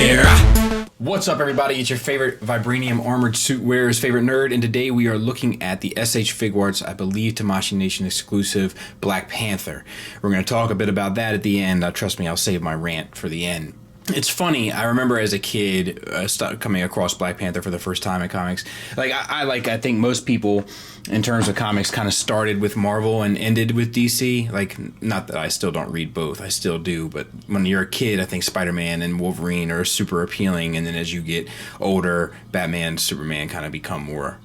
here. What's up, everybody? It's your favorite vibranium armored suit wearer's favorite nerd, and today we are looking at the SH Figuarts, I believe, Tamashii Nation exclusive Black Panther. We're going to talk a bit about that at the end. Trust me, I'll save my rant for the end. It's funny, I remember as a kid coming across Black Panther for the first time in comics. I think most people, in terms of comics, kind of started with Marvel and ended with DC. Not that I still don't read both, I still do, but when you're a kid, I think Spider-Man and Wolverine are super appealing, and then as you get older, Batman, Superman kind of become more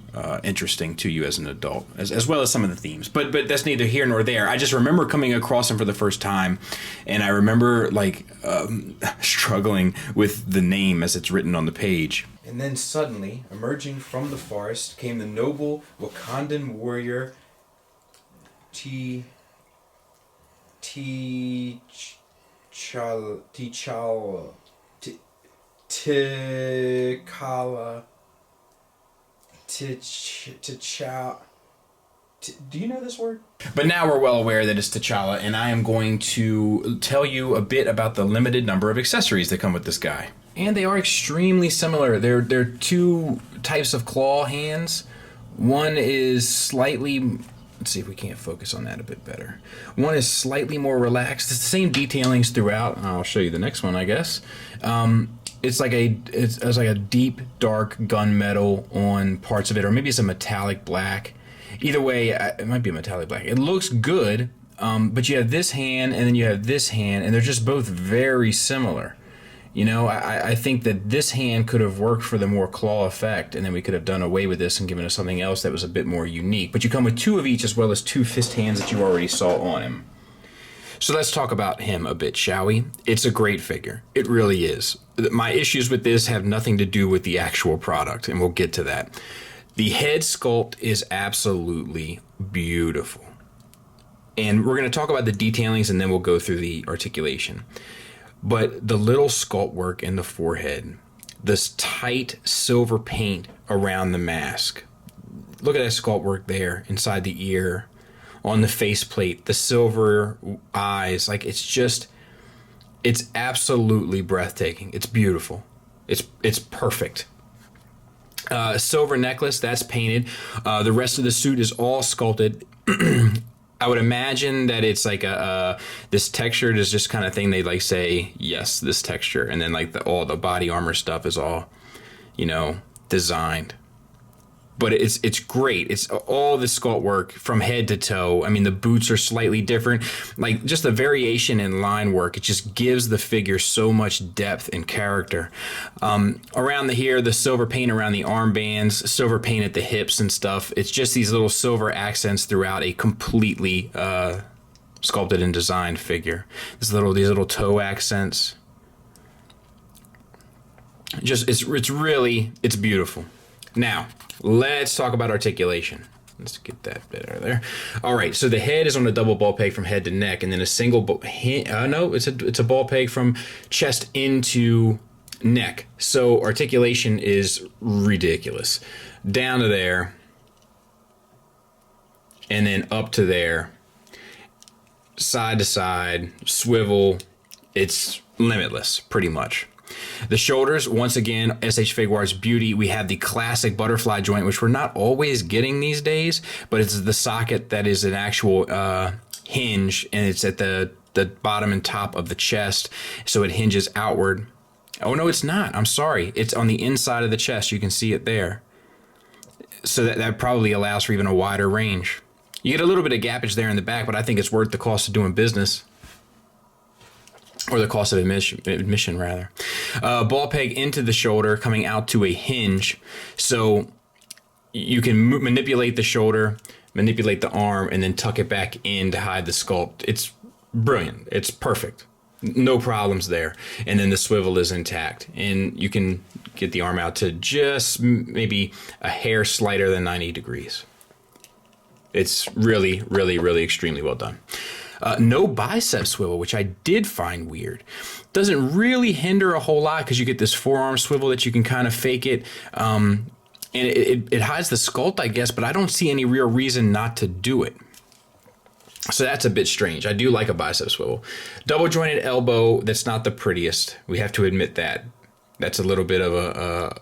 interesting to you as an adult, as well as some of the themes. But that's neither here nor there. I just remember coming across them for the first time, and I remember struggling with the name as it's written on the page. And then suddenly, emerging from the forest, came the noble Wakandan warrior T'Challa. Do you know this word? But now we're well aware that it's T'Challa, and I am going to tell you a bit about the limited number of accessories that come with this guy. And they are extremely similar. They're two types of claw hands. One is slightly... Let's see if we can't focus on that a bit better. One is slightly more relaxed. It's the same detailings throughout. I'll show you the next one, I guess. It's like a deep, dark gunmetal on parts of it, or maybe it's a metallic black. Either way, it might be a metallic black. It looks good, but you have this hand and then you have this hand, and they're just both very similar. You know, I think that this hand could have worked for the more claw effect, and then we could have done away with this and given us something else that was a bit more unique. But you come with two of each as well as two fist hands that you already saw on him. So let's talk about him a bit, shall we? It's a great figure. It really is. My issues with this have nothing to do with the actual product, and we'll get to that. The head sculpt is absolutely beautiful. And we're going to talk about the detailings, and then we'll go through the articulation. But the little sculpt work in the forehead, this tight silver paint around the mask. Look at that sculpt work there, inside the ear, on the faceplate, the silver eyes. It's absolutely breathtaking. It's beautiful. It's perfect. Silver necklace, that's painted. The rest of the suit is all sculpted. I would imagine that it's like this textured is just kind of thing they say, yes, this texture, and then all the body armor stuff is all, designed. But it's great. It's all the sculpt work from head to toe. I mean, the boots are slightly different. Just the variation in line work, it just gives the figure so much depth and character. Around the silver paint around the armbands, silver paint at the hips and stuff. It's just these little silver accents throughout a completely sculpted and designed figure. These little toe accents. It's beautiful. Now, let's talk about articulation. Let's get that bit out of there. All right, so the head is on a double ball peg from head to neck, and then a single it's a ball peg from chest into neck. So articulation is ridiculous. Down to there, and then up to there, side to side, swivel. It's limitless, pretty much. The shoulders, once again, SH Figuarts beauty. We have the classic butterfly joint, which we're not always getting these days, but it's the socket that is an actual hinge, and it's at the bottom and top of the chest, so it hinges outward. Oh, no, it's not. I'm sorry. It's on the inside of the chest. You can see it there. So that probably allows for even a wider range. You get a little bit of gappage there in the back, but I think it's worth the cost of doing business. Or the cost of admission rather. Ball peg into the shoulder, coming out to a hinge. So you can manipulate the shoulder, manipulate the arm, and then tuck it back in to hide the sculpt. It's brilliant. It's perfect. No problems there. And then the swivel is intact. And you can get the arm out to just maybe a hair slighter than 90 degrees. It's really, really, really extremely well done. No bicep swivel, which I did find weird. Doesn't really hinder a whole lot because you get this forearm swivel that you can kind of fake it. And it hides the sculpt, I guess, but I don't see any real reason not to do it. So that's a bit strange. I do like a bicep swivel. Double jointed elbow, that's not the prettiest. We have to admit that. that's a little bit of a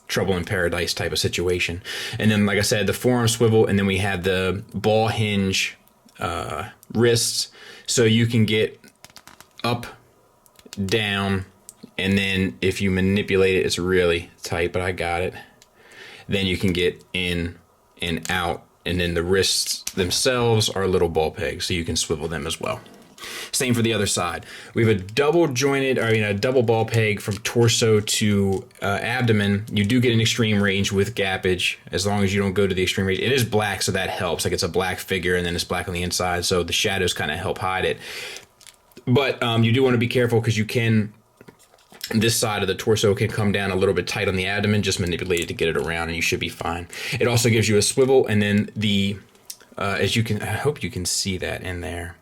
trouble in paradise type of situation. And then, like I said, the forearm swivel, and then we have the ball hinge wrists, so you can get up, down, and then if you manipulate it, it's really tight, but I got it. Then you can get in and out, and then the wrists themselves are little ball pegs, so you can swivel them as well. Same for the other side. We have a double ball peg from torso to abdomen. You do get an extreme range with gappage, as long as you don't go to the extreme range. It is black, so that helps. Like, it's a black figure, and then it's black on the inside, so the shadows kind of help hide it. But you do want to be careful, because you can, this side of the torso can come down a little bit tight on the abdomen. Just manipulate it to get it around, and you should be fine. It also gives you a swivel, and then the, as you can, I hope you can see that in there.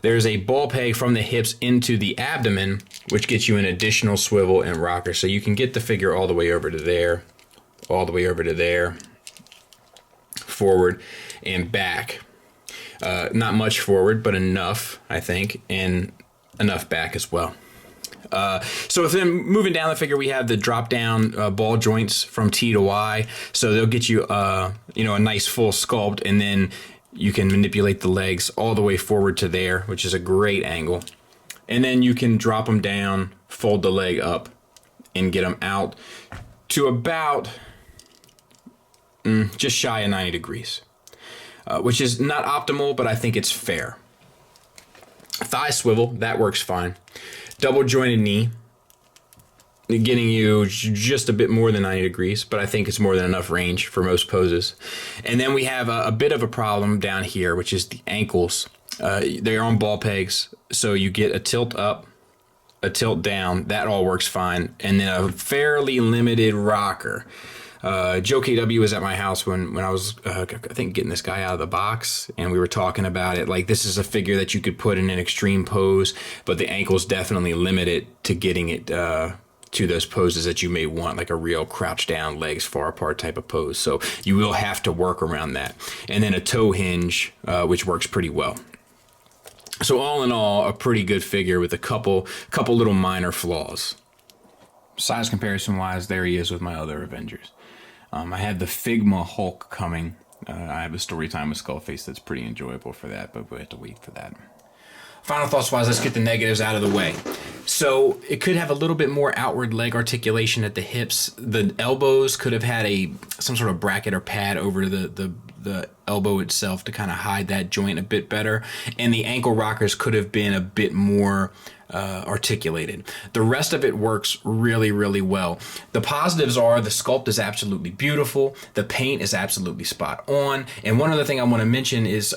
There's a ball peg from the hips into the abdomen, which gets you an additional swivel and rocker. So you can get the figure all the way over to there, all the way over to there, forward and back. Not much forward, but enough, I think, and enough back as well. So if then moving down the figure, we have the drop down ball joints from T to Y. So they'll get you, a nice full sculpt, and then you can manipulate the legs all the way forward to there, which is a great angle. And then you can drop them down, fold the leg up, and get them out to about just shy of 90 degrees, which is not optimal, but I think it's fair. Thigh swivel, that works fine. Double jointed knee, getting you just a bit more than 90 degrees, but I think it's more than enough range for most poses. And then we have a bit of a problem down here, which is the ankles. They're on ball pegs, so you get a tilt up, a tilt down. That all works fine. And then a fairly limited rocker. Joe KW was at my house when I was, I think, getting this guy out of the box, and we were talking about it. Like, this is a figure that you could put in an extreme pose, but the ankles definitely limit it to getting it to those poses that you may want, like a real crouch down, legs far apart type of pose. So you will have to work around that. And then a toe hinge, which works pretty well. So all in all, a pretty good figure with a couple little minor flaws. Size comparison wise, there he is with my other Avengers. I had the Figma Hulk coming. I have a story time with Skullface that's pretty enjoyable for that, but we have to wait for that. Final thoughts wise, let's get the negatives out of the way. So it could have a little bit more outward leg articulation at the hips. The elbows could have had some sort of bracket or pad over the elbow itself to kind of hide that joint a bit better. And the ankle rockers could have been a bit more articulated. The rest of it works really, really well. The positives are the sculpt is absolutely beautiful. The paint is absolutely spot on. And one other thing I want to mention is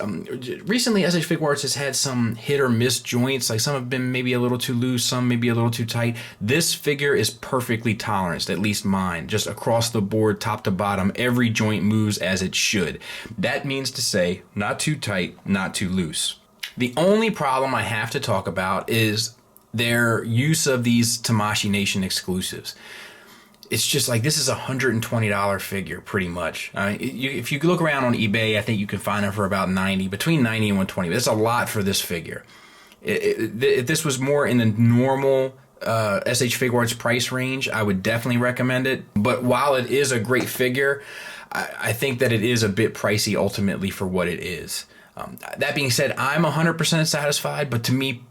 recently SH Figuarts has had some hit or miss joints. Like, some have been maybe a little too loose, some maybe a little too tight. This figure is perfectly tolerant, at least mine. Just across the board, top to bottom, every joint moves as it should. That means to say, not too tight, not too loose. The only problem I have to talk about is their use of these Tamashii Nation exclusives. It's just like, this is a $120 figure pretty much. I mean, if you look around on eBay, I think you can find them for about between 90 and 120. That's a lot for this figure. If this was more in the normal SH Figuarts price range, I would definitely recommend it. But while it is a great figure, I think that it is a bit pricey ultimately for what it is. That being said, I'm 100% satisfied, but to me,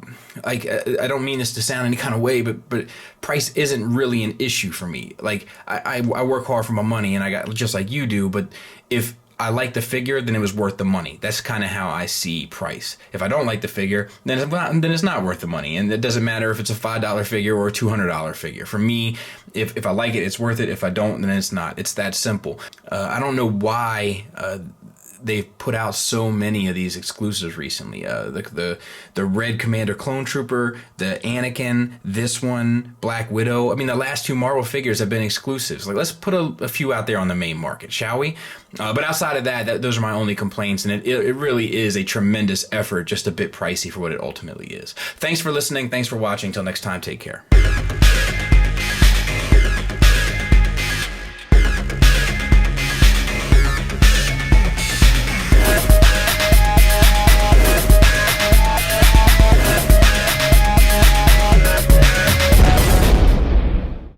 like, I don't mean this to sound any kind of way, but price isn't really an issue for me. Like, I work hard for my money, and I got just like you do, but if I like the figure, then it was worth the money. That's kind of how I see price. If I don't like the figure, then it's not worth the money. And it doesn't matter if it's a $5 figure or a $200 figure. For me, if I like it, it's worth it. If I don't, then it's not. It's that simple. I don't know why they've put out so many of these exclusives recently. The Red Commander Clone Trooper, the Anakin, this one, Black Widow. I mean, the last two Marvel figures have been exclusives. Like, let's put a few out there on the main market, shall we? But outside of that, those are my only complaints, and it really is a tremendous effort, just a bit pricey for what it ultimately is. Thanks for listening. Thanks for watching. Until next time, take care.